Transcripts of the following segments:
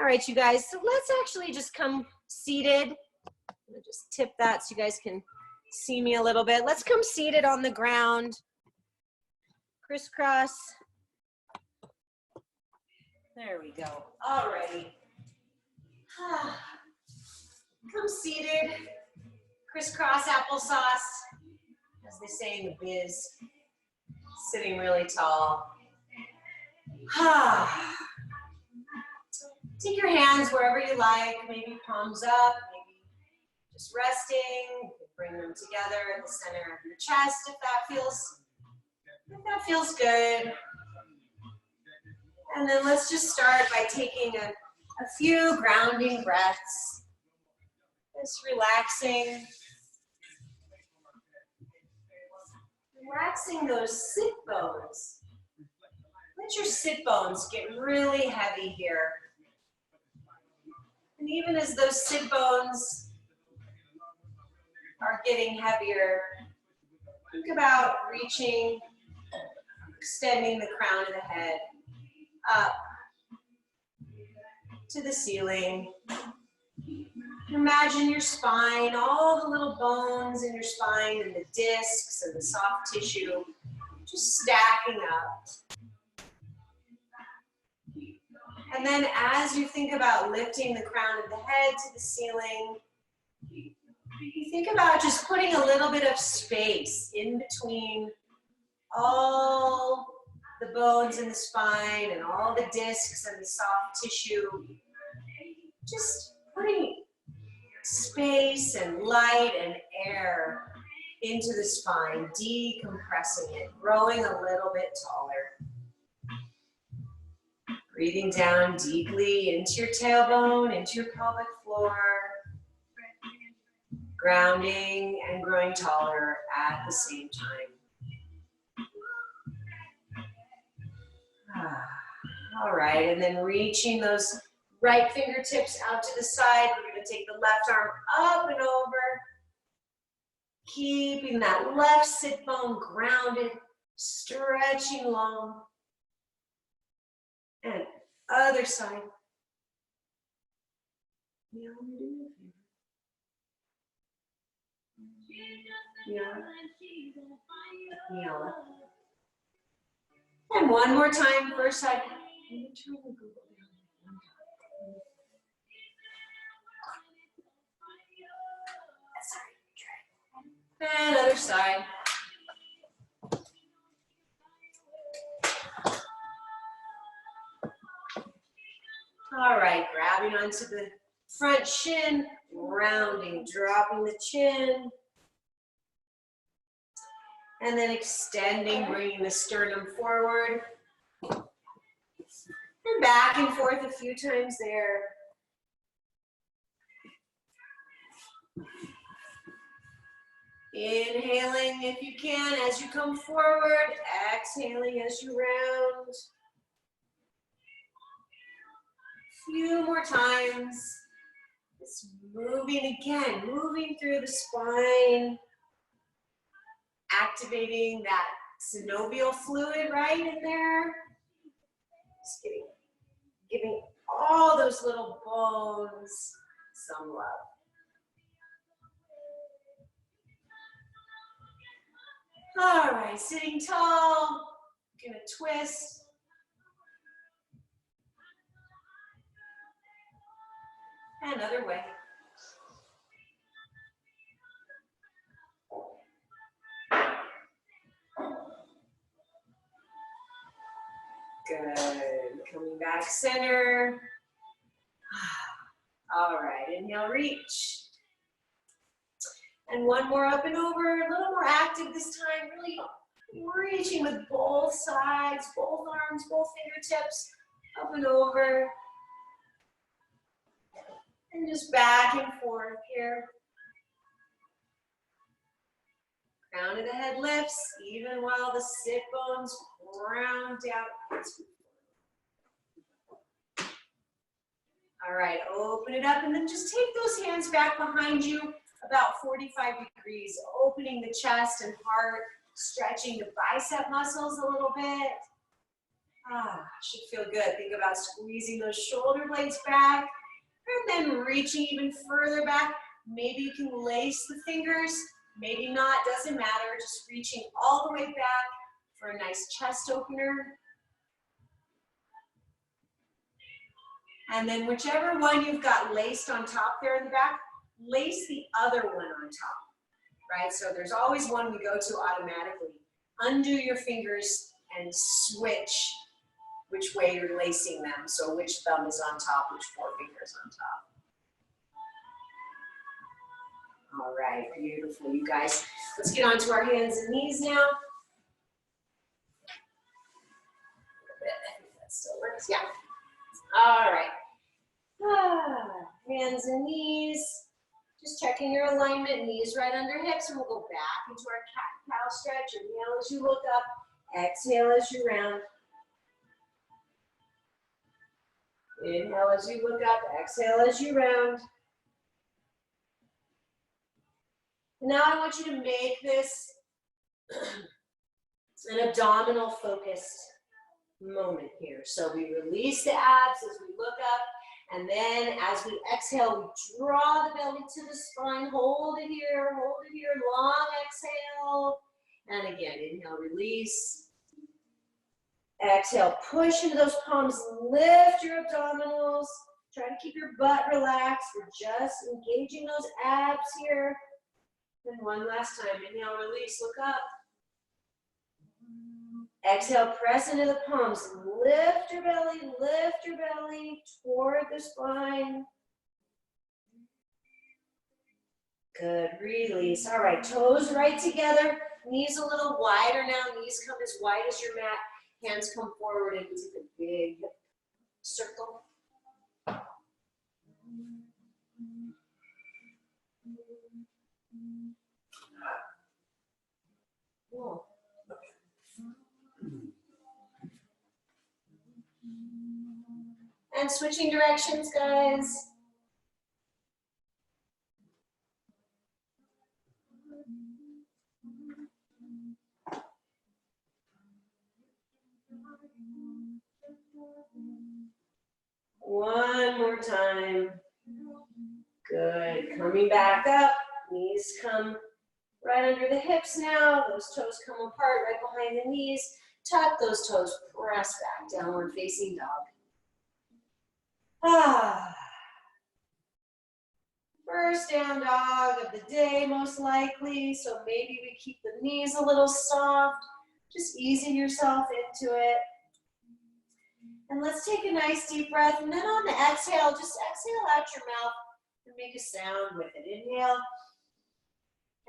All right, you guys, so let's actually just come seated. I'm gonna just tip that so you guys can see me a little bit. Let's come seated on the ground. Crisscross. There we go. All righty. Come seated. Crisscross applesauce, as they say in the biz. Sitting really tall. Take your hands wherever you like, maybe palms up, maybe just resting. You can bring them together at the center of your chest if that feels good. And then let's just start by taking a few grounding breaths. Just relaxing. Relaxing those sit bones. Let your sit bones get really heavy here. And even as those sit bones are getting heavier, think about reaching, extending the crown of the head up to the ceiling. Imagine your spine, all the little bones in your spine and the discs and the soft tissue just stacking up. And then as you think about lifting the crown of the head to the ceiling, you think about just putting a little bit of space in between all the bones in the spine and all the discs and the soft tissue. Just putting space and light and air into the spine, decompressing it, growing a little bit taller. Breathing down deeply into your tailbone, into your pelvic floor. Grounding and growing taller at the same time. All right, and then reaching those right fingertips out to the side. We're going to take the left arm up and over. Keeping that left sit bone grounded, stretching long. And other side. Yeah. And one more time, first side. And other side. All right, grabbing onto the front shin, rounding, dropping the chin. And then extending, bringing the sternum forward. And back and forth a few times there. Inhaling if you can as you come forward, exhaling as you round. Few more times. Just moving again, moving through the spine, activating that synovial fluid right in there. Just giving all those little bones some love. All right, sitting tall, gonna twist. And other way. Good, coming back center. All right, inhale, reach. And one more up and over, a little more active this time, really reaching with both sides, both arms, both fingertips, up and over. And just back and forth here. Crown of the head lifts, even while the sit bones round down. All right, open it up and then just take those hands back behind you about 45 degrees, opening the chest and heart, stretching the bicep muscles a little bit. Should feel good. Think about squeezing those shoulder blades back and then reaching even further back. Maybe you can lace the fingers, maybe not, doesn't matter. Just reaching all the way back for a nice chest opener. And then whichever one you've got laced on top there in the back, lace the other one on top, right? So there's always one we go to automatically. Undo your fingers and switch which way you're lacing them. So which thumb is on top, which forefinger is on top. All right, beautiful, you guys. Let's get onto our hands and knees now. That still works, yeah. All right. Hands and knees. Just checking your alignment, knees right under hips, and we'll go back into our cat-cow stretch. Inhale as you look up, exhale as you round. Inhale as you look up, exhale as you round. Now I want you to make this an abdominal focused moment here. So we release the abs as we look up, and then as we exhale, we draw the belly to the spine. Hold it here, long exhale. And again, inhale, release. Exhale, push into those palms, lift your abdominals. Try to keep your butt relaxed. We're just engaging those abs here. And one last time, inhale, release, look up. Exhale, press into the palms. Lift your belly toward the spine. Good, release. All right, toes right together. Knees a little wider now. Knees come as wide as your mat. Hands come forward and take a big circle. Cool. And switching directions, guys. One more time. Good. Coming back up. Knees come right under the hips now. Those toes come apart right behind the knees. Tuck those toes. Press back. Downward facing dog. First down dog of the day, most likely. So maybe we keep the knees a little soft. Just easing yourself into it. And let's take a nice deep breath. And then on the exhale, just exhale out your mouth and make a sound with it. Inhale.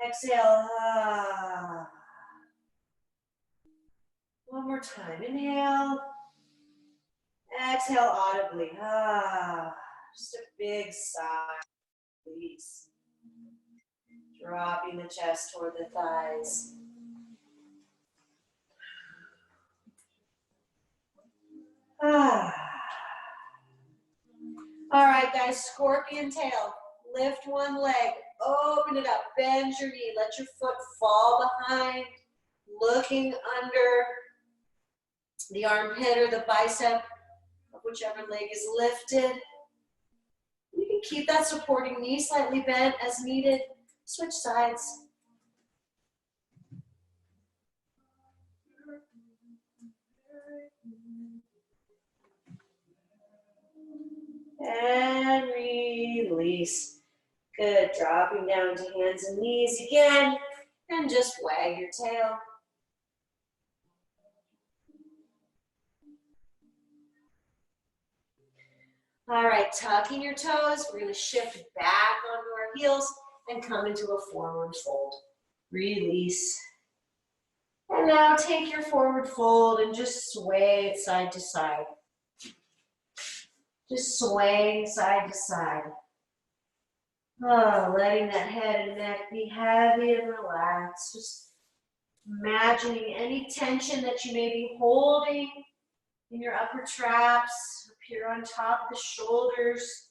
Exhale. One more time. Inhale. Exhale audibly. Just a big sigh. Release. Dropping the chest toward the thighs. All right, guys, scorpion tail. Lift one leg, open it up, bend your knee, let your foot fall behind, looking under the armpit or the bicep of whichever leg is lifted. You can keep that supporting knee slightly bent as needed. Switch sides. And release. Good, dropping down to hands and knees again, and just wag your tail. All right, tucking your toes, we're gonna shift back onto our heels and come into a forward fold. Release. And now take your forward fold and just sway it side to side. Just swaying side to side. Letting that head and neck be heavy and relaxed. Just imagining any tension that you may be holding in your upper traps, up here on top of the shoulders.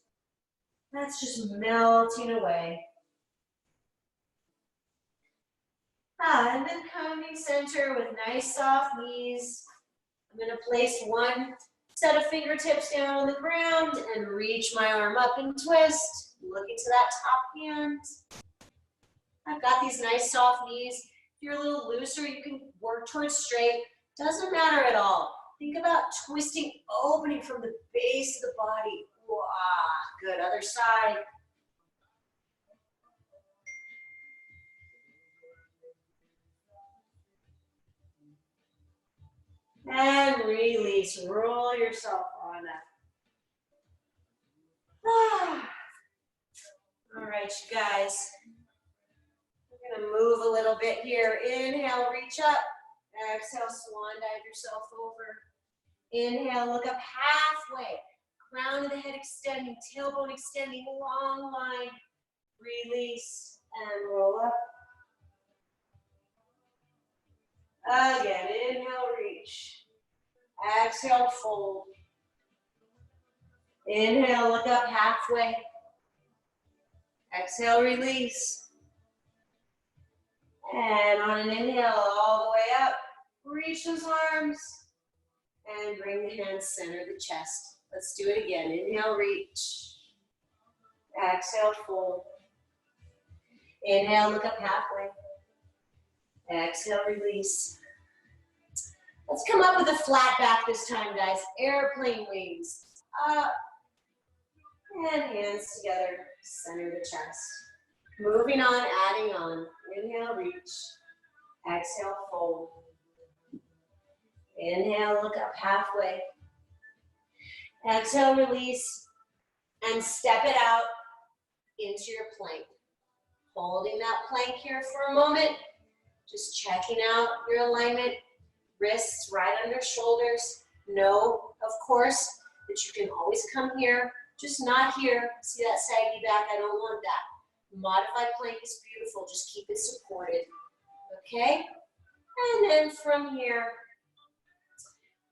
That's just melting away. And then coming center with nice soft knees. I'm going to place one set of fingertips down on the ground and reach my arm up and twist. Looking to that top hand. I've got these nice soft knees. If you're a little looser, you can work towards straight. Doesn't matter at all. Think about twisting, opening from the base of the body. Wow, good. Other side. And release. Roll yourself on up. All right, you guys. We're going to move a little bit here. Inhale, reach up. Exhale, swan dive yourself over. Inhale, look up halfway. Crown of the head extending, tailbone extending, long line. Release and roll up. Again, inhale, reach. Exhale, fold. Inhale, look up halfway. Exhale, release. And on an inhale, all the way up. Reach those arms. And bring the hands center the chest. Let's do it again. Inhale, reach. Exhale, fold. Inhale, look up halfway. Exhale, release. Let's come up with a flat back this time, guys. Airplane wings. Up. And hands together. Center the chest. Moving on, adding on. Inhale, reach. Exhale, fold. Inhale, look up halfway. Exhale, release. And step it out into your plank. Holding that plank here for a moment. Just checking out your alignment. Wrists right under shoulders. Know, of course, that you can always come here, just not here. See that saggy back? I don't want that. Modified plank is beautiful. Just keep it supported. Okay? And then from here,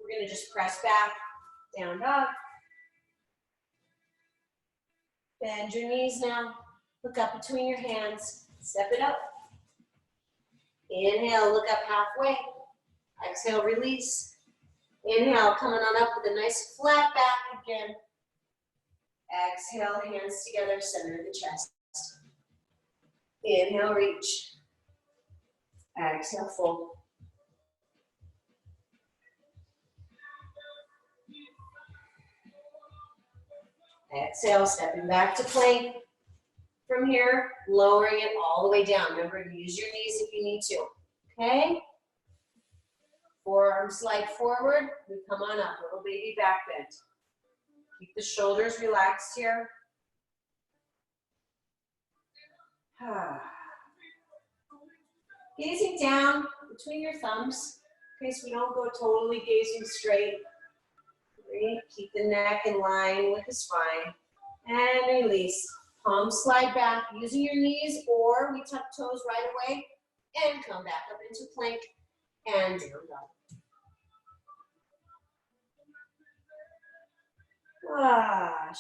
we're going to just press back, down dog. Bend your knees now. Look up between your hands. Step it up. Inhale, look up halfway. Exhale, release. Inhale, coming on up with a nice flat back again. Exhale, hands together, center the chest. Inhale, reach. Exhale, fold. Exhale, stepping back to plank. From here, lowering it all the way down. Remember to use your knees if you need to. Okay? Forearms slide forward. We come on up. Little baby back bend. Keep the shoulders relaxed here. Gazing down between your thumbs. Okay, so we don't go totally gazing straight. Great. Keep the neck in line with the spine. And release. Palms slide back, using your knees, or we tuck toes right away and come back up into plank and down dog.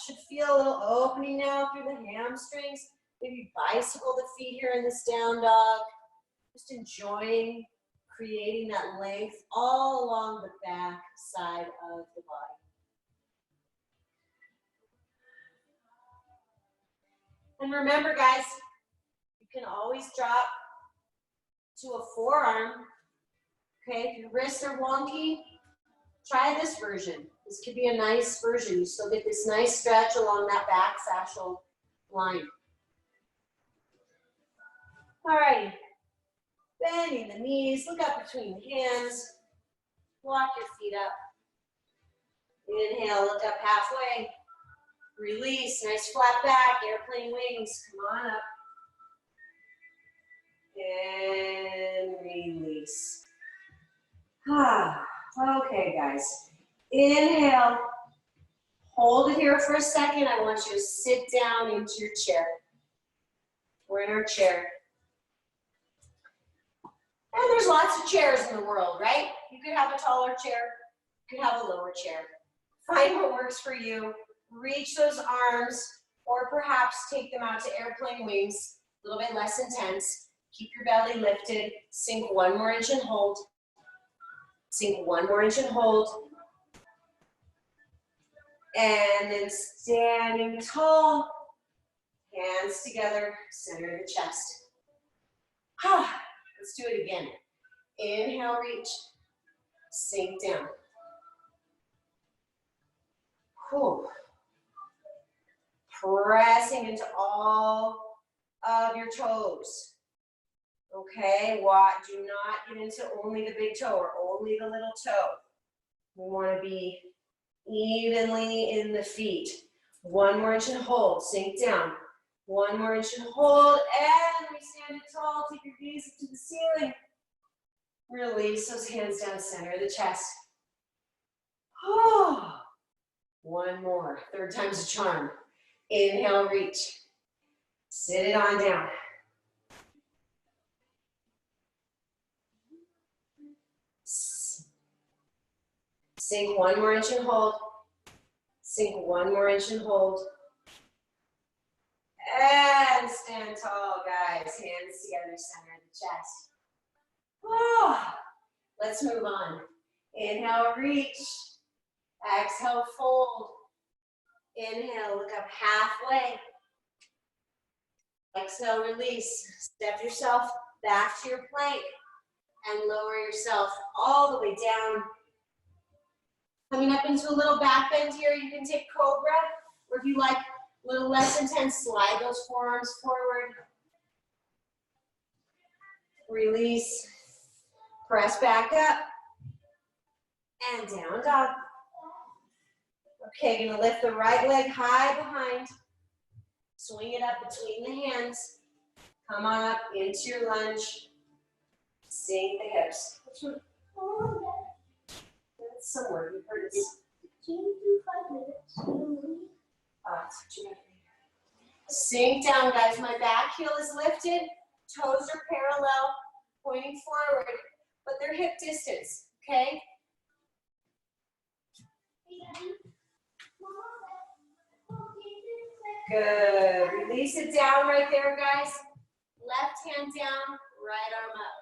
Should feel a little opening now through the hamstrings. Maybe bicycle the feet here in this down dog. Just enjoying creating that length all along the back side of the body. And remember, guys, you can always drop to a forearm. Okay, if your wrists are wonky, try this version. This could be a nice version. You still get this nice stretch along that back fascial line. All righty. Bending the knees, look up between the hands. Walk your feet up. Inhale, look up halfway. Release, nice flat back, airplane wings, come on up. And release. Okay, guys. Inhale. Hold it here for a second. I want you to sit down into your chair. We're in our chair. And there's lots of chairs in the world, right? You could have a taller chair. You could have a lower chair. Find what works for you. Reach those arms, or perhaps take them out to airplane wings, a little bit less intense. Keep your belly lifted, sink 1 more inch and hold. Sink 1 more inch and hold. And then standing tall, hands together, center of the chest. Let's do it again. Inhale, reach, sink down. Whew. Pressing into all of your toes. Okay, do not get into only the big toe or only the little toe. We want to be evenly in the feet. 1 more inch and hold, sink down. 1 more inch and hold, and we stand it tall. Take your gaze up to the ceiling. Release those hands down, center of the chest. 1 more, 3rd time's a charm. Inhale, reach. Sit it on down. Sink 1 more inch and hold. Sink 1 more inch and hold. And stand tall, guys. Hands together, center of the chest. Let's move on. Inhale, reach. Exhale, fold. Inhale, look up halfway. Exhale, release. Step yourself back to your plank and lower yourself all the way down. Coming up into a little back bend here, you can take cobra, or if you like a little less intense, slide those forearms forward. Release, press back up, and down dog. Okay, gonna lift the right leg high behind, swing it up between the hands, come on up into your lunge, sink the hips. Somewhere, you heard it. Can you do 5 minutes? That's what you got to do. Sink down, guys. My back heel is lifted. Toes are parallel, pointing forward, but they're hip distance, okay? Good. Release it down right there, guys. Left hand down, right arm up.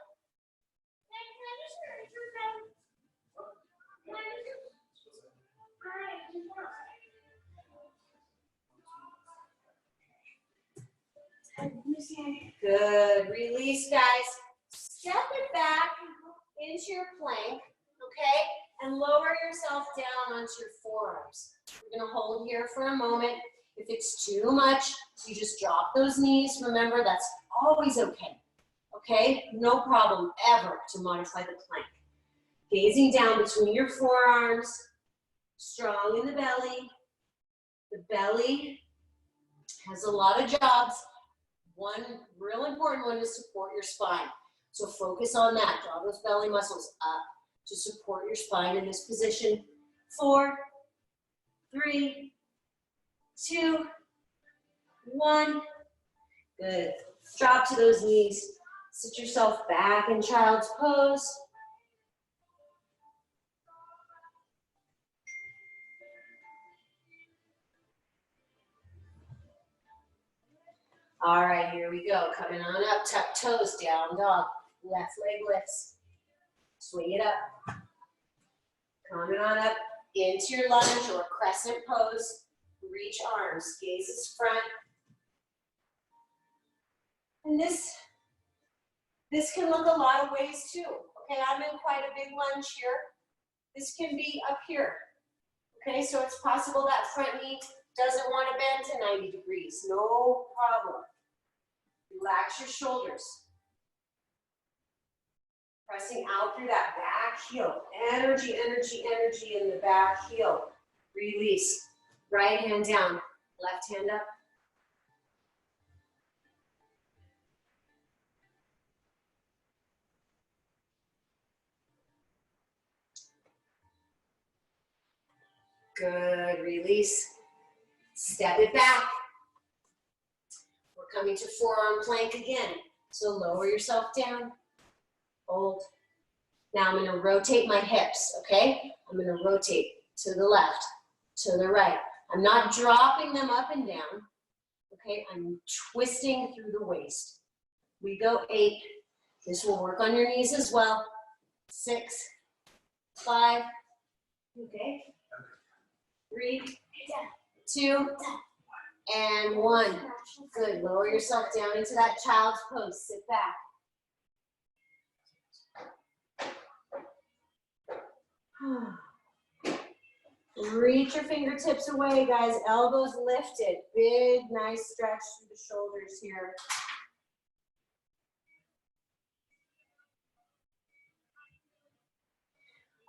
Good. Release, guys. Step it back into your plank, okay? And lower yourself down onto your forearms. We're going to hold here for a moment. If it's too much, you just drop those knees. Remember, that's always okay. Okay? No problem ever to modify the plank. Gazing down between your forearms, strong in the belly. The belly has a lot of jobs. One real important one is support your spine. So focus on that. Draw those belly muscles up to support your spine in this position. 4, 3, 2, 1. Good. Drop to those knees. Sit yourself back in child's pose. All right, here we go. Coming on up, tuck toes, down dog. Left leg lifts. Swing it up. Coming on up into your lunge or crescent pose. Reach arms, gazes front. And this can look a lot of ways too. Okay, I'm in quite a big lunge here. This can be up here. Okay, so it's possible that front knee doesn't want to bend to 90 degrees. No problem. Relax your shoulders. Pressing out through that back heel. Energy, energy, energy in the back heel. Release. Right hand down, left hand up. Good, release. Step it back. We're coming to forearm plank again. So lower yourself down, hold. Now I'm gonna rotate my hips, okay? I'm gonna rotate to the left, to the right. I'm not dropping them up and down, okay? I'm twisting through the waist. We go 8. This will work on your knees as well. 6, 5. Okay. 3, 2, and 1. Good. Lower yourself down into that child's pose. Sit back. Reach your fingertips away, guys. Elbows lifted. Big, nice stretch through the shoulders here.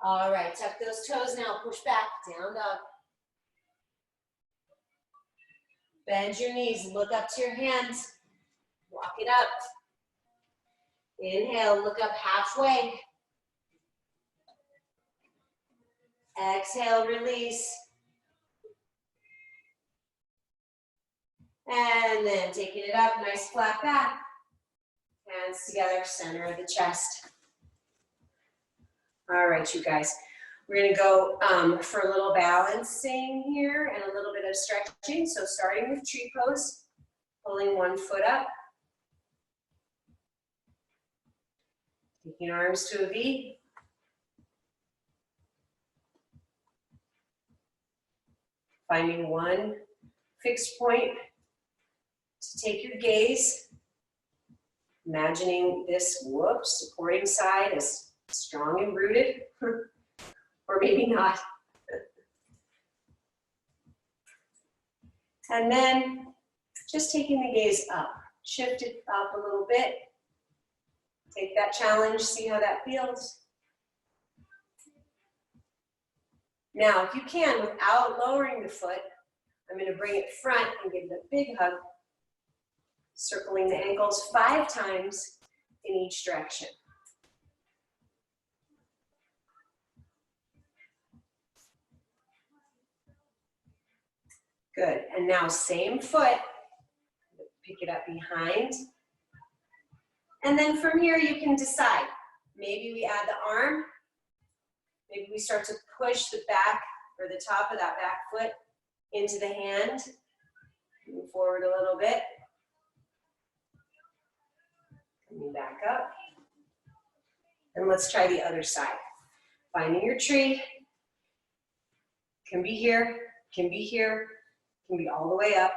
All right, tuck those toes now. Push back, down dog. Bend your knees, look up to your hands. Walk it up. Inhale, look up halfway. Exhale, release. And then taking it up, nice flat back. Hands together, center of the chest. All right, you guys. We're gonna go for a little balancing here and a little bit of stretching. So starting with tree pose, pulling one foot up. Taking arms to a V. Finding one fixed point to take your gaze. Imagining this, supporting side is strong and rooted, or maybe not. And then just taking the gaze up. Shift it up a little bit. Take that challenge, see how that feels. Now, if you can, without lowering the foot, I'm going to bring it front and give it a big hug, circling the ankles 5 times in each direction. Good, and now same foot, pick it up behind. And then from here you can decide. Maybe we add the arm, maybe we start to push the back or the top of that back foot into the hand. Move forward a little bit. Coming back up. And let's try the other side. Finding your tree. Can be here, can be here, can be all the way up.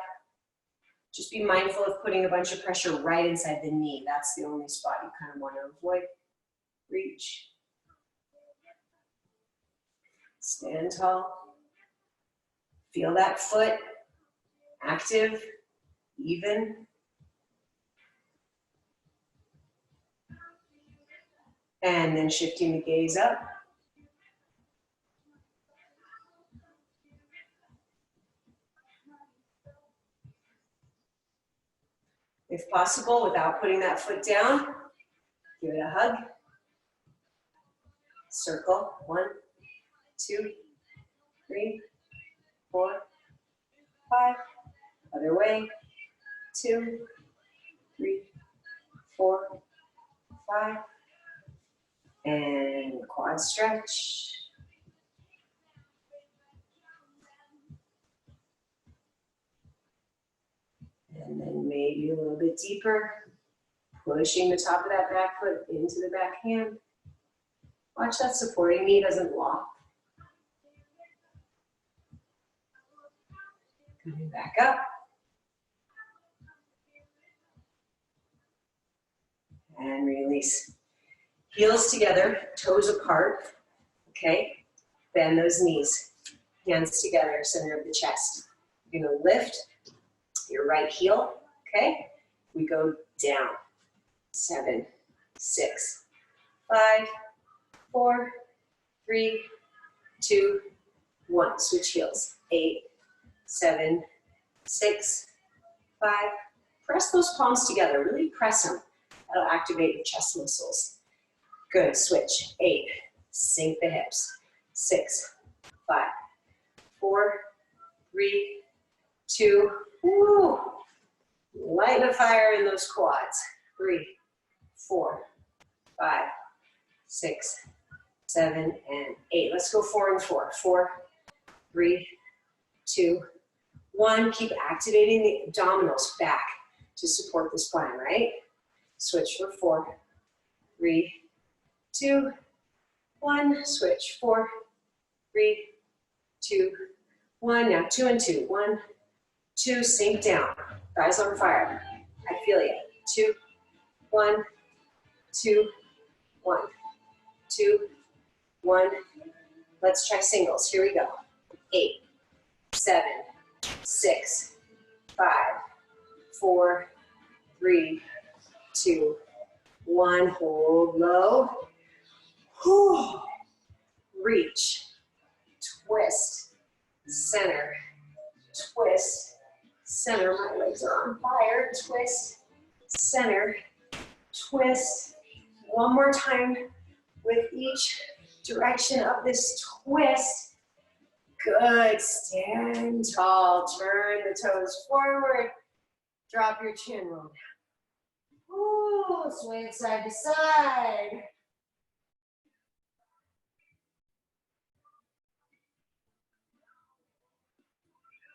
Just be mindful of putting a bunch of pressure right inside the knee. That's the only spot you kind of want to avoid. Reach. Stand tall. Feel that foot active, even. And then shifting the gaze up. If possible, without putting that foot down, give it a hug. Circle, 1, 2, 3, 4, 5. Other way, 2, 3, 4, 5. And quad stretch. And then maybe a little bit deeper, pushing the top of that back foot into the back hand. Watch that supporting knee doesn't lock. Coming back up. And release. Heels together, toes apart, okay? Bend those knees. Hands together, center of the chest. You're gonna lift your right heel, okay? We go down. 7, 6, 5, 4, 3, 2, 1. Switch heels. 8, 7, 6, 5. Press those palms together. Really press them. That'll activate your chest muscles. Good. Switch. 8. Sink the hips. 6, 5, 4, 3, 2. Woo! Light a fire in those quads. 3, 4, 5, 6, 7, and 8. Let's go 4 and 4. 4, 3, 2, 1. Keep activating the abdominals back to support the spine, right? Switch for 4, 3, 2, 1, switch, 4, 3, 2, 1. Now 2 and 2. 1, 2, sink down. Thighs on fire. I feel you. 2, 1, 2, 1, 2, 1. Let's try singles. Here we go. 8, 7, 6, 5, 4, 3, 2, 1. Hold low. Whew. Reach. Twist. Center. Twist. Center. My legs are on fire. Twist. Center. Twist. One more time with each direction of this twist. Good. Stand tall. Turn the toes forward. Drop your chin. Roll down. Ooh, swing side to side.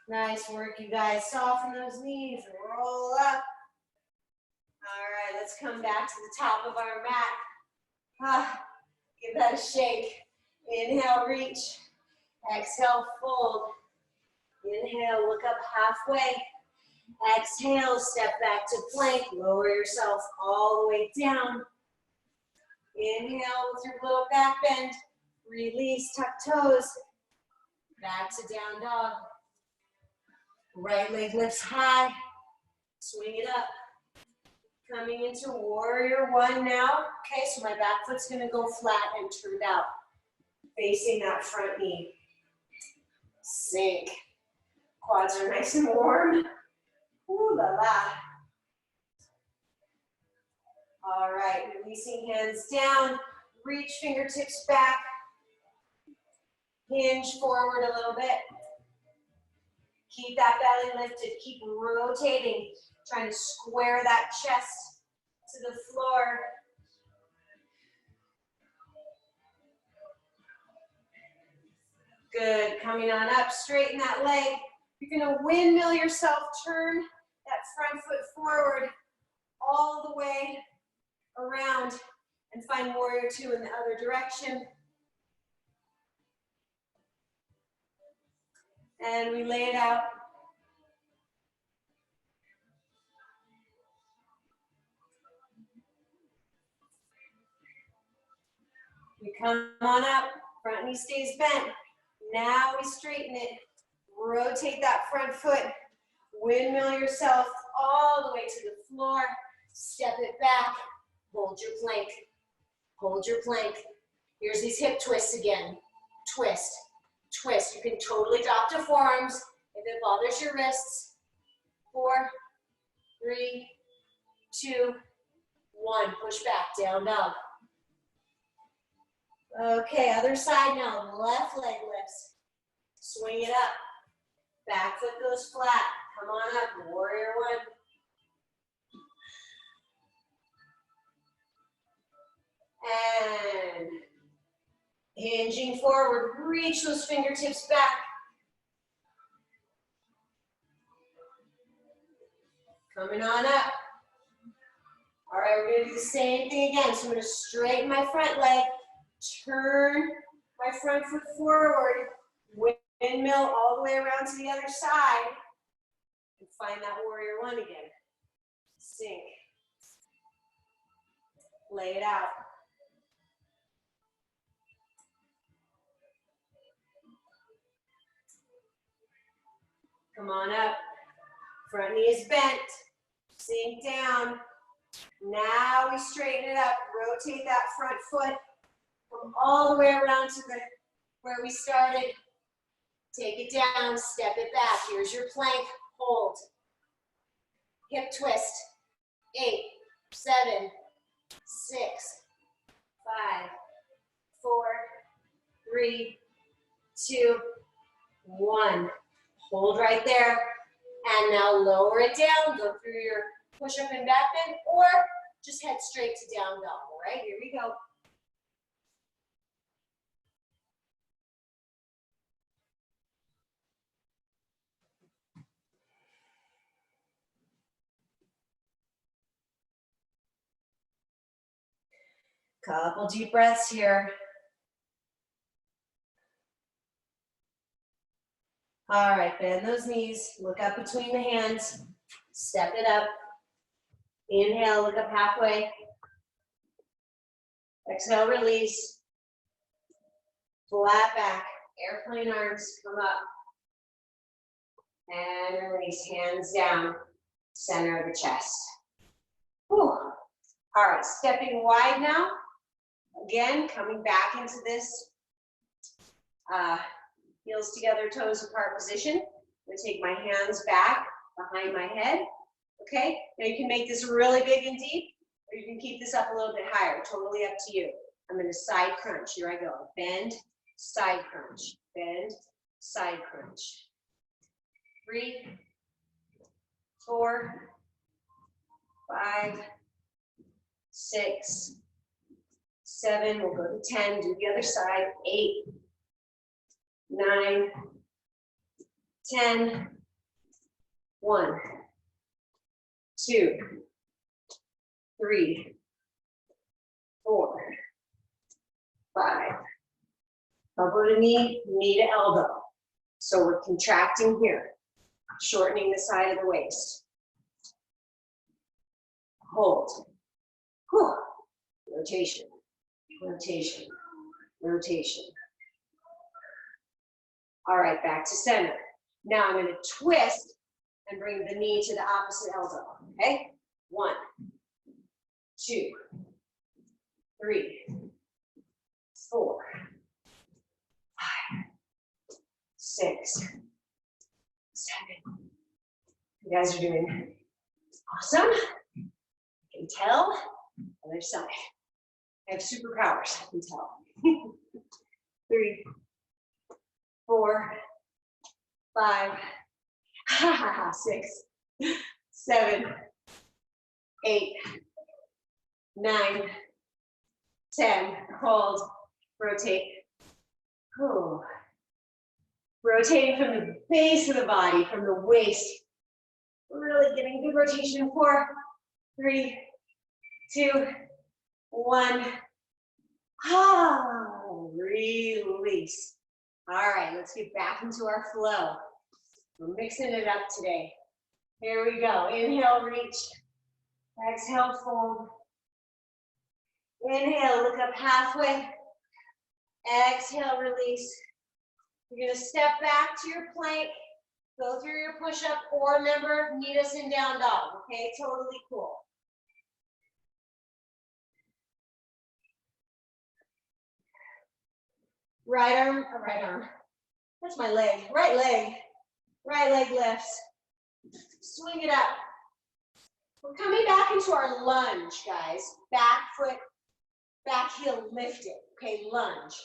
Nice work, you guys. Soften those knees. Roll up. All right, let's come back to the top of our mat. Give that a shake. Inhale, reach. Exhale, fold. Inhale, look up halfway. Exhale, step back to plank. Lower yourself all the way down. Inhale with your little back bend. Release, tuck toes. Back to down dog. Right leg lifts high. Swing it up. Coming into warrior 1 now. Okay, so my back foot's gonna go flat and turned out. Facing that front knee. Sink. Quads are nice and warm. Ooh la la. All right, releasing hands down. Reach fingertips back. Hinge forward a little bit. Keep that belly lifted. Keep rotating. Trying to square that chest to the floor. Good. Coming on up. Straighten that leg. You're going to windmill yourself. Turn that front foot forward all the way around and find warrior 2 in the other direction. And we lay it out. We come on up, front knee stays bent. Now we straighten it. Rotate that front foot. Windmill yourself all the way to the floor. Step it back. Hold your plank. Hold your plank. Here's these hip twists again. Twist, twist. You can totally drop to forearms if it bothers your wrists. 4, 3, 2, 1. Push back, down dog. Okay, other side now. Left leg lifts. Swing it up. Back foot goes flat. Come on up, warrior 1. And hinging forward. Reach those fingertips back. Coming on up. All right, we're going to do the same thing again. So I'm going to straighten my front leg. Turn my front foot forward, windmill all the way around to the other side, and find that warrior 1 again. Sink. Lay it out. Come on up. Front knee is bent. Sink down. Now we straighten it up. Rotate that front foot. Come all the way around to where we started. Take it down, step it back. Here's your plank, hold. Hip twist. 8, 7, 6, 5, 4, 3, 2, 1. Hold right there. And now lower it down. Go through your push-up and back bend, or just head straight to down dog. All right, here we go. Couple deep breaths here. All right, bend those knees, look up between the hands, step it up. Inhale, look up halfway. Exhale, release. Flat back, airplane arms, come up. And release, hands down, center of the chest. Whew. All right, stepping wide now. Again, coming back into this heels together, toes apart position. I'm gonna take my hands back behind my head. Okay, now you can make this really big and deep, or you can keep this up a little bit higher, totally up to you. I'm gonna side crunch, here I go. Bend, side crunch, bend, side crunch. 3, 4, 5, 6, 7, we'll go to 10, do the other side, 8, 9, 10, 1, 2, 3, 4, 5. Elbow to knee, knee to elbow. So we're contracting here, shortening the side of the waist. Hold. Whew. Rotation, rotation, rotation. All right, back to center. Now I'm going to twist and bring the knee to the opposite elbow, okay? 1, 2, 3, 4, 5, 6, 7. You guys are doing awesome. I can tell. Other side. I have superpowers, I can tell. 3, 4, 5, 6, 7, 8, 9, 10. Hold. Rotate. Ooh. Rotating from the base of the body, from the waist. Really getting good rotation. 4, 3, 2, 1. Release. All right, let's get back into our flow. We're mixing it up today. Here we go. Inhale, reach. Exhale, fold. Inhale, look up halfway. Exhale, release. You're gonna step back to your plank, go through your push-up, or remember, meet us in down dog, okay? Totally cool. Right arm, that's my leg, right leg lifts. Swing it up. We're coming back into our lunge, guys. Back foot, back heel lifted, okay, lunge.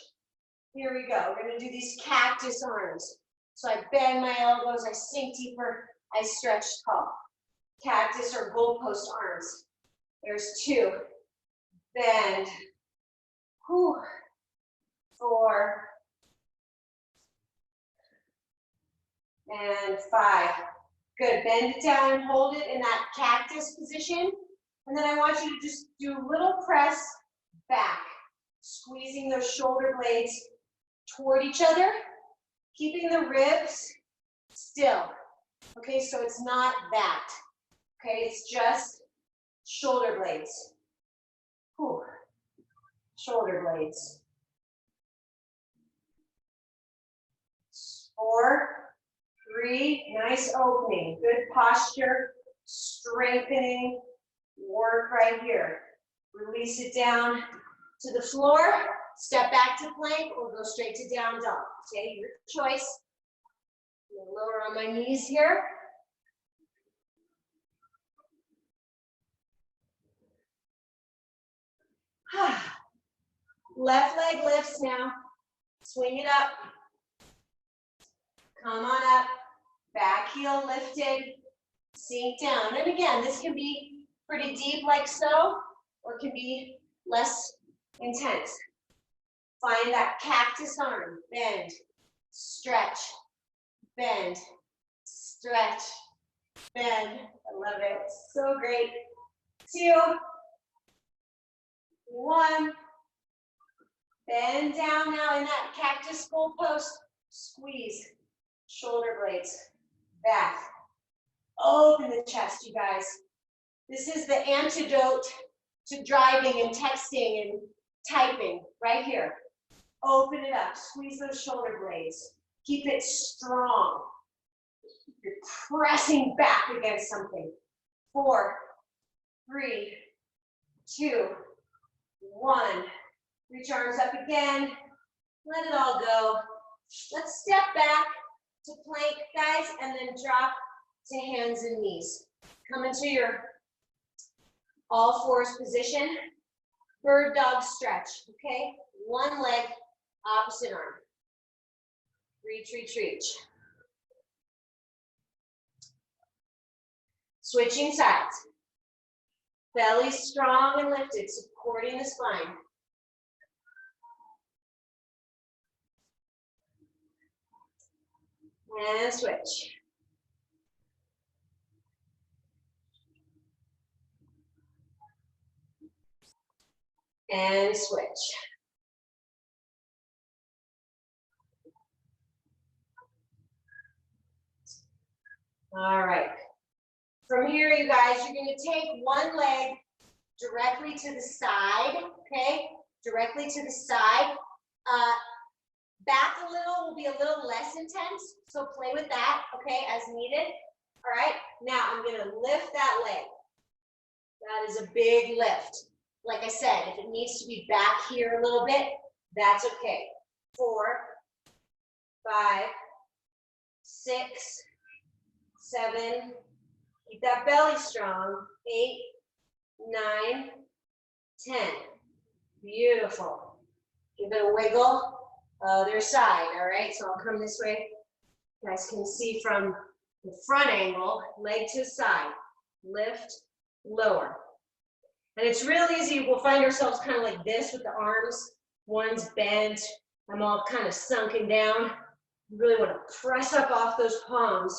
Here we go, we're gonna do these cactus arms. So I bend my elbows, I sink deeper, I stretch tall. Cactus or goalpost arms. There's 2, bend, 4, and 5. Good, bend it down and hold it in that cactus position. And then I want you to just do a little press back, squeezing those shoulder blades toward each other, keeping the ribs still. Okay, so it's not that. Okay, it's just shoulder blades. Whew. Shoulder blades. 4, 3, nice opening, good posture, strengthening work right here. Release it down to the floor, step back to plank, or go straight to down dog. Okay, your choice. I'm gonna lower on my knees here. Left leg lifts now. Swing it up. Come on up. Back heel lifted. Sink down. And again, this can be pretty deep like so, or it can be less intense. Find that cactus arm. Bend. Stretch. Bend. Stretch. Bend. I love it. So great. 2, 1. Bend down now in that cactus goalpost. Squeeze. shoulder blades back. Open the chest, you guys. This is the antidote to driving and texting and typing, right here. Open it up, squeeze those shoulder blades. Keep it strong. You're pressing back against something. 4, 3, 2, 1. Reach arms up again. Let it all go. Let's step back to plank, guys, and then drop to hands and knees. Come into your all fours position. Bird dog stretch, okay? One leg, opposite arm. Reach, reach, reach. Switching sides. Belly strong and lifted, supporting the spine. And switch. And switch. All right. From here, you guys, you're going to take one leg directly to the side, okay? Directly to the side. Back a little will be a little less intense, so play with that, okay, as needed. All right, now I'm going to lift that leg. That is a big lift. Like I said, if it needs to be back here a little bit, that's okay. 4, 5, 6, 7, keep that belly strong. 8, 9, 10. Beautiful. Give it a wiggle. Other side, all right? So I'll come this way. You guys can see from the front angle, leg to side. Lift, lower. And it's real easy. We'll find ourselves kind of like this with the arms. One's bent. I'm all kind of sunken down. You really want to press up off those palms.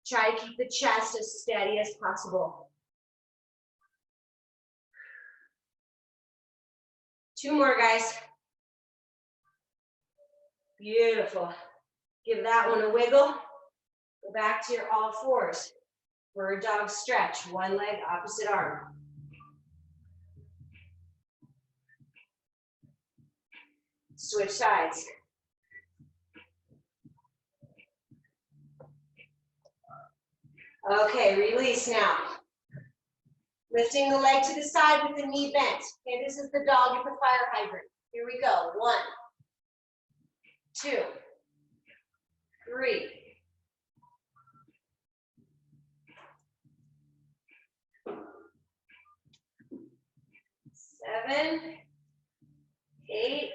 Try to keep the chest as steady as possible. 2 more, guys. Beautiful. Give that one a wiggle. Go back to your all fours. Bird dog stretch. One leg, opposite arm. Switch sides. Okay, release now. Lifting the leg to the side with the knee bent. Okay, this is the dog at the fire hydrant. Here we go. 1, 2, 3. 7, 8,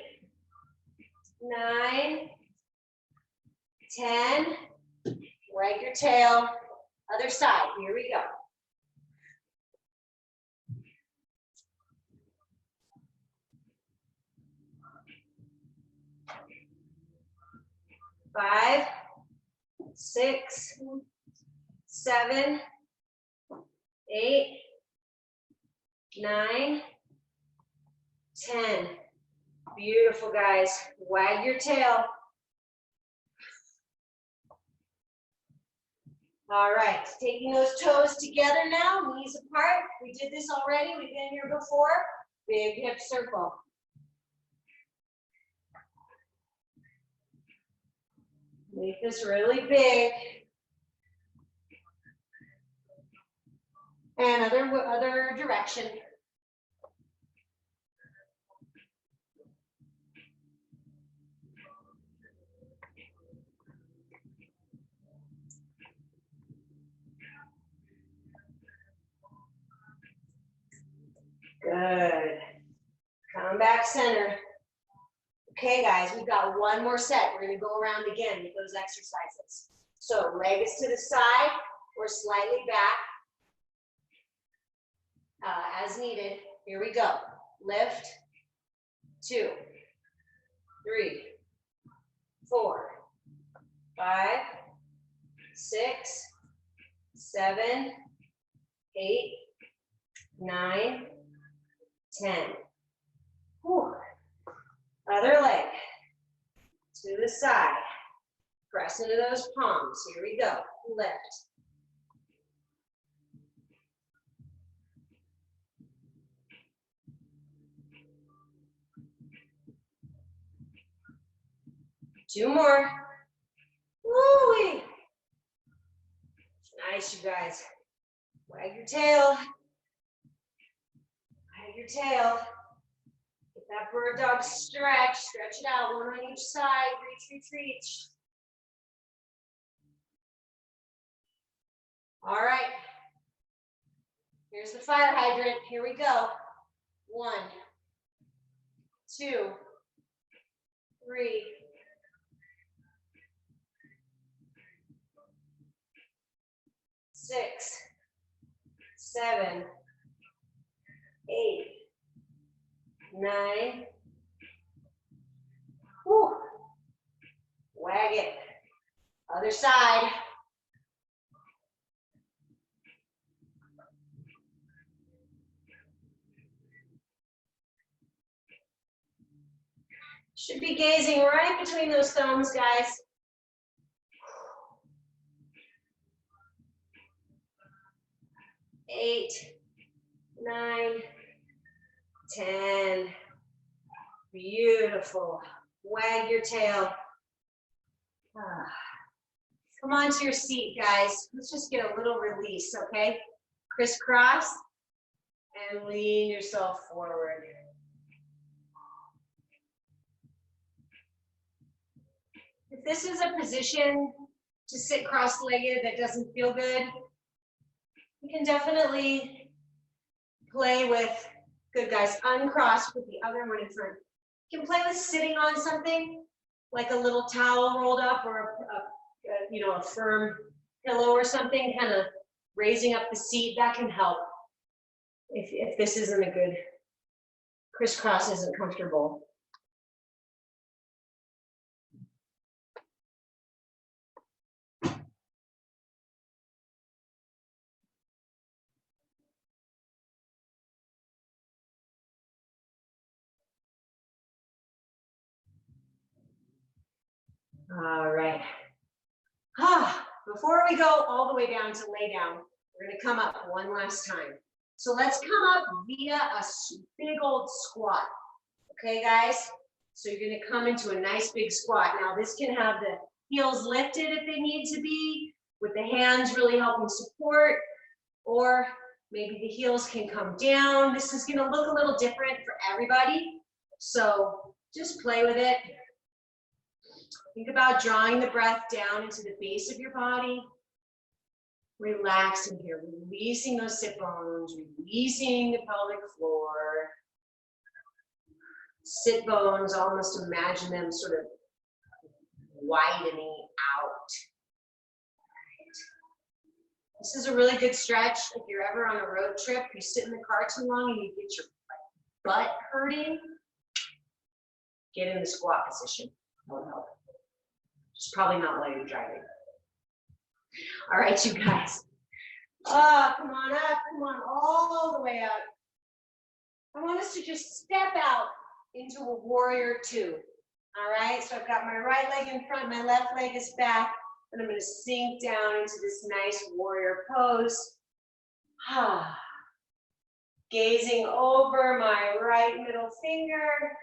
9, 10. Wag your tail. Other side. Here we go. Five, 6, 7, 8, 9, 10. Beautiful, guys. Wag your tail. All right, taking those toes together now, knees apart. We did this already. We've been here before. Big hip circle. Make this really big. And other direction. Good. Come back center. Okay, guys, we've got one more set. We're going to go around again with those exercises. So leg is to the side or slightly back as needed. Here we go. Lift. 2, 3, 4, 5, 6, 7, 8, 9, 10. Whew. Other leg to the side. Press into those palms. Here we go. Lift. Two more. Woo-wee. Nice, you guys. Wag your tail. Wag your tail. Get that bird dog stretch. Stretch it out. One on each side. Reach, reach, reach. All right. Here's the fire hydrant. Here we go. 1, 2, 3. 6, 7, 8, 9. Whew. Wag it. Other side. Should be gazing right between those thumbs, guys. 8, 9, 10. Beautiful. Wag your tail. Come on to your seat, guys. Let's just get a little release, okay? Crisscross and lean yourself forward. If this is a position to sit cross-legged that doesn't feel good, you can definitely play with, good guys, uncross with the other one in front. You can play with sitting on something, like a little towel rolled up or a firm pillow or something, kind of raising up the seat. That can help if this isn't a good, crisscross isn't comfortable. All right. Before we go all the way down to lay down, we're going to come up one last time. So let's come up via a big old squat. Okay, guys? So you're going to come into a nice big squat. Now, this can have the heels lifted if they need to be, with the hands really helping support, or maybe the heels can come down. This is going to look a little different for everybody. So just play with it. Think about drawing the breath down into the base of your body. Relaxing here, releasing those sit bones, releasing the pelvic floor. Sit bones, almost imagine them sort of widening out. Right. This is a really good stretch. If you're ever on a road trip, you sit in the car too long and you get your butt hurting, get in the squat position. That will help. Just probably not while you're driving. All right, you guys. Come on up, come on all the way up. I want us to just step out into a warrior two. All right, so I've got my right leg in front, my left leg is back, and I'm gonna sink down into this nice warrior pose. Gazing over my right middle finger,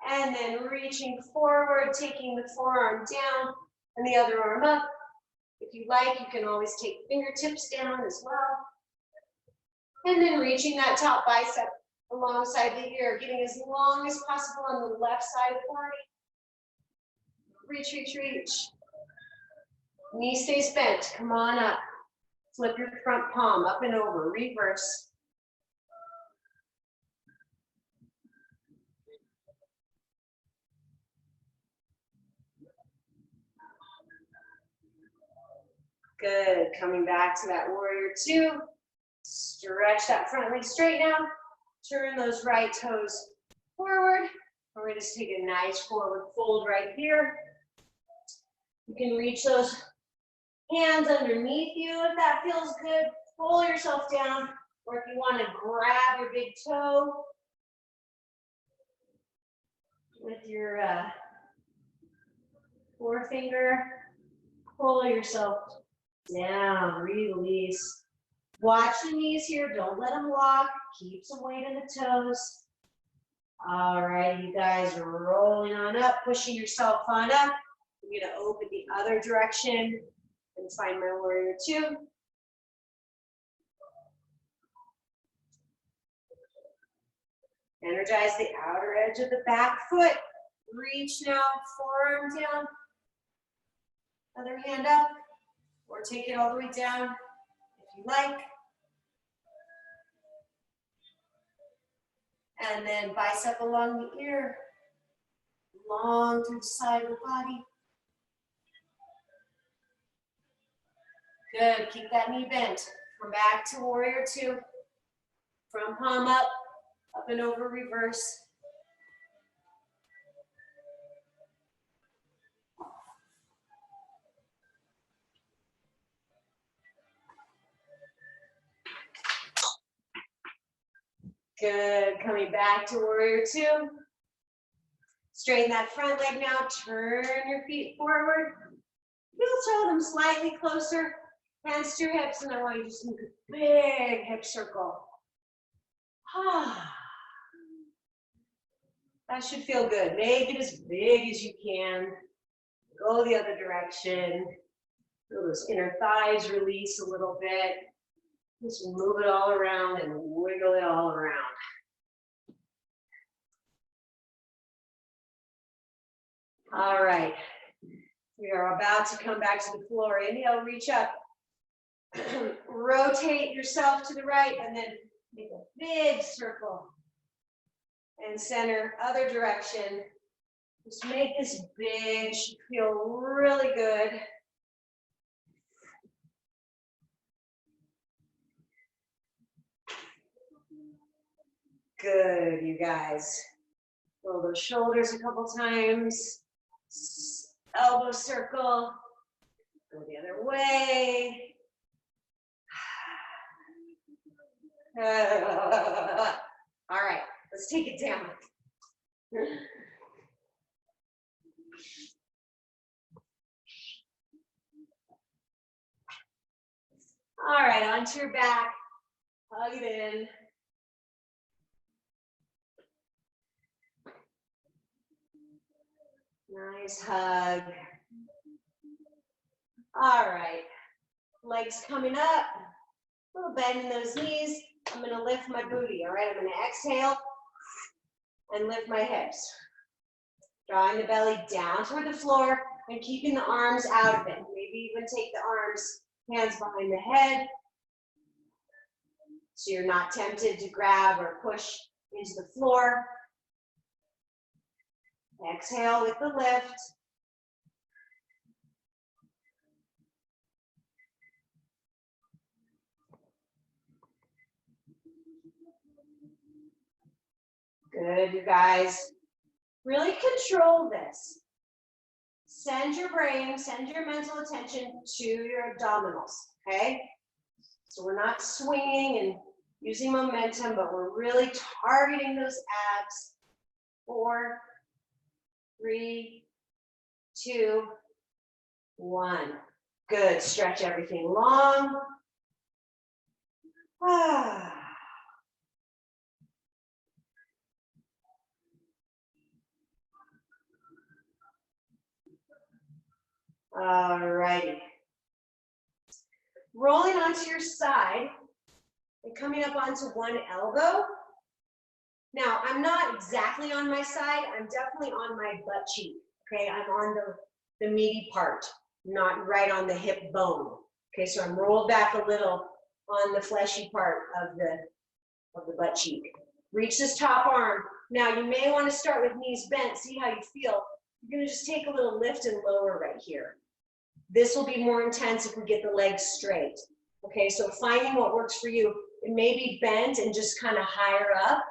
and then reaching forward, taking the forearm down and the other arm up. If you like, you can always take fingertips down as well. And then reaching that top bicep alongside the ear, getting as long as possible on the left side of the body. Reach, reach, reach. Knee stays bent, come on up. Flip your front palm up and over, reverse. Good, coming back to that warrior two. Stretch that front leg straight now. Turn those right toes forward. We're going to just take a nice forward fold right here. You can reach those hands underneath you if that feels good. Pull yourself down, or if you want to grab your big toe with your forefinger. Pull yourself down, release. Watch the knees here, don't let them lock. Keep some weight in the toes. All right, you guys are rolling on up, pushing yourself on up. I'm gonna open the other direction and find my warrior two. Energize the outer edge of the back foot. Reach now, forearm down. Other hand up, or take it all the way down if you like. And then bicep along the ear, long through the side of the body. Good, keep that knee bent. Come back to warrior two. From palm up and over, reverse. Good, coming back to warrior two. Straighten that front leg now, turn your feet forward. Heel toe them slightly closer, hands to your hips, and I want you to just make a big hip circle. That should feel good. Make it as big as you can. Go the other direction. Feel those inner thighs release a little bit. Just move it all around and wiggle it all around. All right. We are about to come back to the floor. Inhale, reach up. Rotate yourself to the right and then make a big circle. And center, other direction. Just make this big, should feel really good. Good, you guys. Roll those shoulders a couple times. Elbow circle. Go the other way. All right, let's take it down. All right, onto your back. Hug it in. Nice hug. All right, legs coming up, a little bend in those knees. I'm gonna lift my booty, all right? I'm gonna exhale and lift my hips. Drawing the belly down toward the floor and keeping the arms out of it. Maybe even take the arms, hands behind the head, so you're not tempted to grab or push into the floor. Exhale with the lift. Good, you guys. Really control this. Send your brain, send your mental attention to your abdominals, okay? So we're not swinging and using momentum, but we're really targeting those abs. 4, 3, 2, 1. Good, stretch everything long. All righty. Rolling onto your side and coming up onto one elbow. Now, I'm not exactly on my side. I'm definitely on my butt cheek, okay? I'm on the meaty part, not right on the hip bone. Okay, so I'm rolled back a little on the fleshy part of the butt cheek. Reach this top arm. Now, you may want to start with knees bent. See how you feel. You're going to just take a little lift and lower right here. This will be more intense if we get the legs straight. Okay, so finding what works for you. It may be bent and just kind of higher up.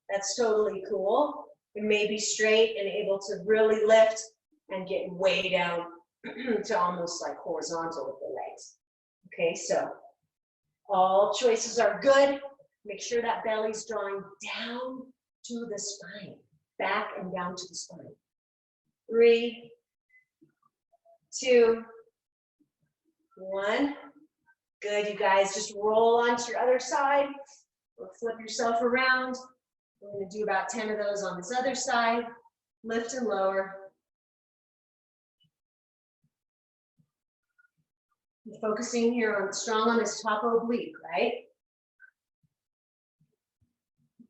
That's totally cool. It may be straight and able to really lift and get way down to almost like horizontal with the legs. Okay, so all choices are good. Make sure that belly's drawing down to the spine, back and down to the spine. 3, 2, 1. Good, you guys. Just roll onto your other side or flip yourself around. We're going to do about 10 of those on this other side. Lift and lower. You're focusing here on strong on this top oblique, right?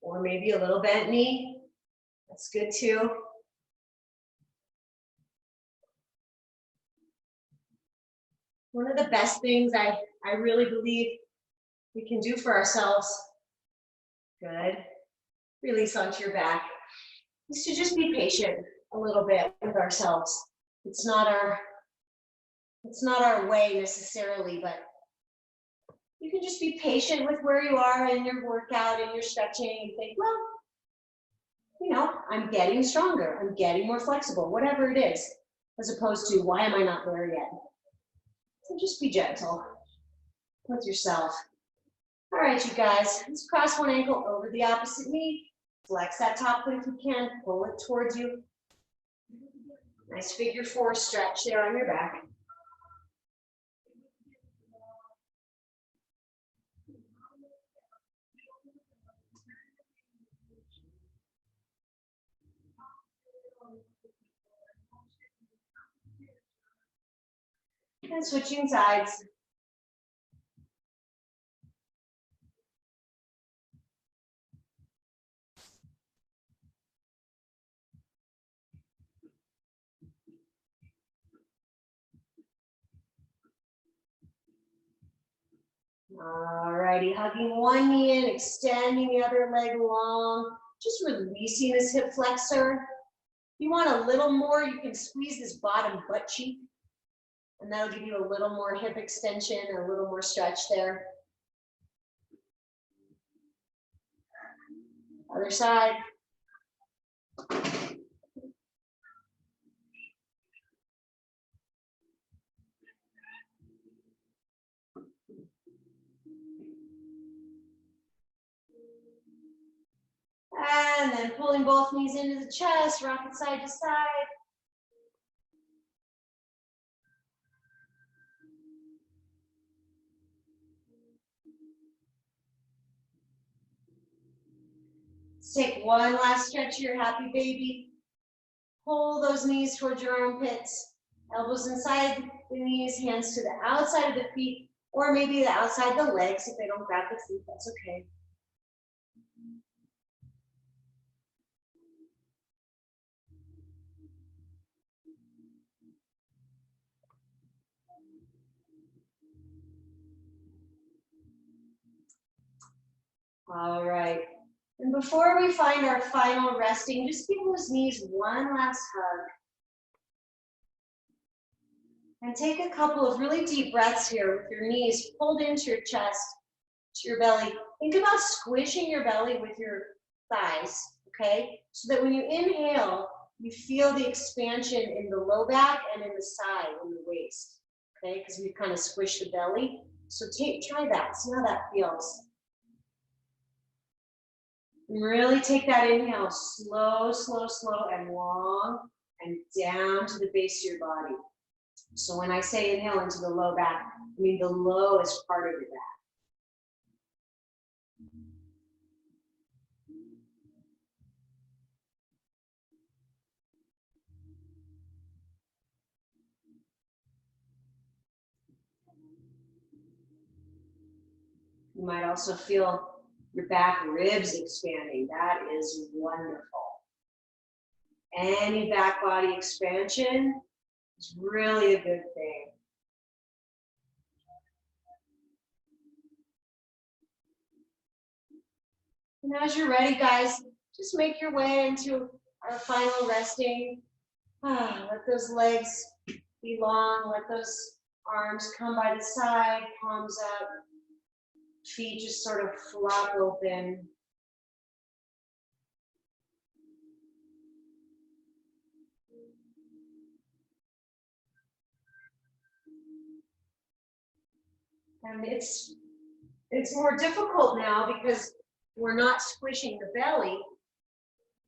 Or maybe a little bent knee. That's good too. One of the best things I really believe we can do for ourselves, good, release onto your back, is to just be patient a little bit with ourselves. It's not our way necessarily, but you can just be patient with where you are in your workout and your stretching and think, well, you know, I'm getting stronger, I'm getting more flexible, whatever it is, as opposed to why am I not there yet? So just be gentle with yourself. All right, you guys, let's cross one ankle over the opposite knee. Flex that top foot if you can, pull it towards you. Nice figure 4 stretch there on your back. And switching sides. All righty, hugging one knee in, extending the other leg long, just releasing this hip flexor. If you want a little more, you can squeeze this bottom butt cheek, and that'll give you a little more hip extension, a little more stretch there. Other side. And then pulling both knees into the chest, rock it side to side. Let's take one last stretch here, happy baby. Pull those knees towards your armpits, elbows inside the knees, hands to the outside of the feet, or maybe the outside the legs. If they don't grab the feet, that's okay. All right. And before we find our final resting, just give those knees one last hug. And take a couple of really deep breaths here with your knees pulled into your chest, to your belly. Think about squishing your belly with your thighs, okay? So that when you inhale, you feel the expansion in the low back and in the side, in the waist, okay? Because we kind of squish the belly. So try that, see how that feels. And really take that inhale, slow, slow, slow, and long, and down to the base of your body. So when I say inhale into the low back, I mean the lowest part of your back. You might also feel your back ribs expanding. That is wonderful. Any back body expansion is really a good thing. And as you're ready, guys, just make your way into our final resting. Let those legs be long. Let those arms come by the side, palms up. Feet just sort of flop open. And it's more difficult now because we're not squishing the belly.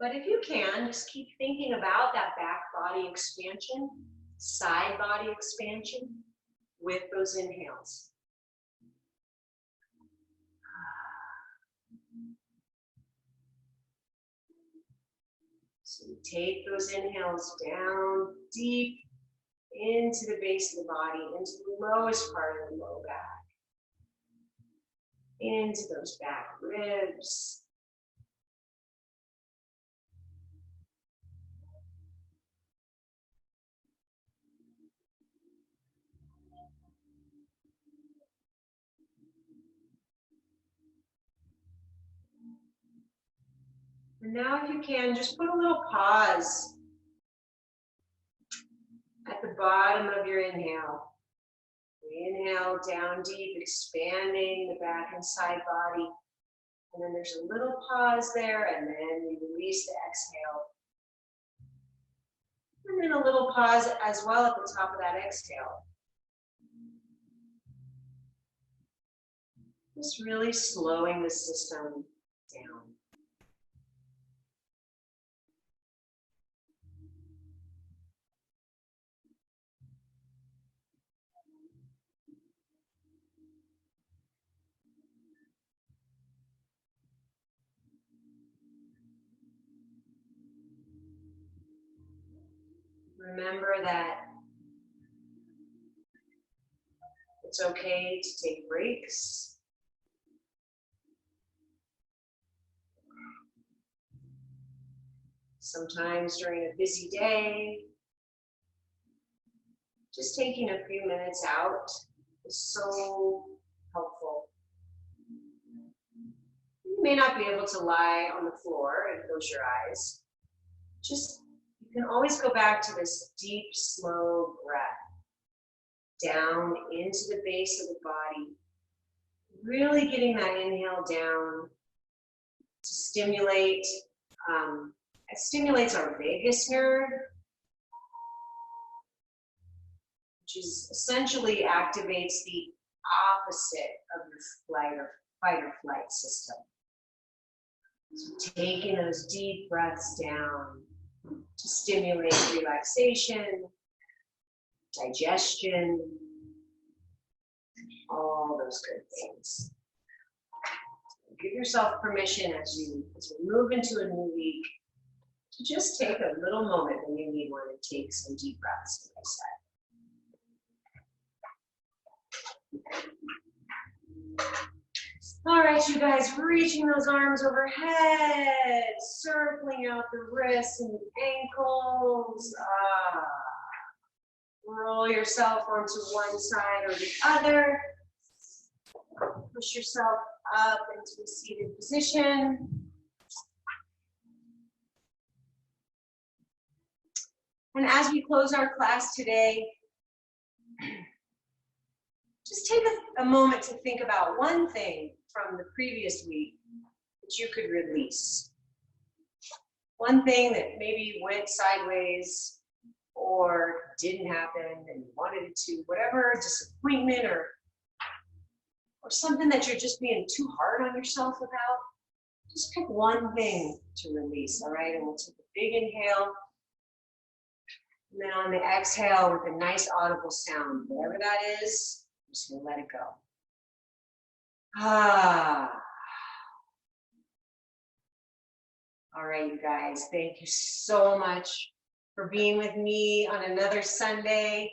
But if you can, just keep thinking about that back body expansion, side body expansion. with those inhales. So you take those inhales down deep into the base of the body, into the lowest part of the low back, into those back ribs. And now if you can, just put a little pause at the bottom of your inhale. Inhale down deep, expanding the back and side body. And then there's a little pause there, and then we release the exhale. And then a little pause as well at the top of that exhale. Just really slowing the system down. Remember that it's okay to take breaks. Sometimes during a busy day, just taking a few minutes out is so helpful. You may not be able to lie on the floor and close your eyes. You can always go back to this deep, slow breath down into the base of the body. Really getting that inhale down to stimulate. It stimulates our vagus nerve, which is essentially activates the opposite of your fight or flight system. So taking those deep breaths down to stimulate relaxation, digestion, all those good things. Give yourself permission as we move into a new week to just take a little moment when you need one and take some deep breaths to the side. All right, you guys, reaching those arms overhead, circling out the wrists and the ankles. Roll yourself onto one side or the other. Push yourself up into a seated position. And as we close our class today, just take a moment to think about one thing from the previous week that you could release. One thing that maybe went sideways or didn't happen and you wanted it to, whatever, disappointment or something that you're just being too hard on yourself about. Just pick one thing to release, all right? And we'll take a big inhale. And then on the exhale with a nice audible sound, whatever that is, I'm just gonna let it go. All right, you guys, thank you so much for being with me on another Sunday.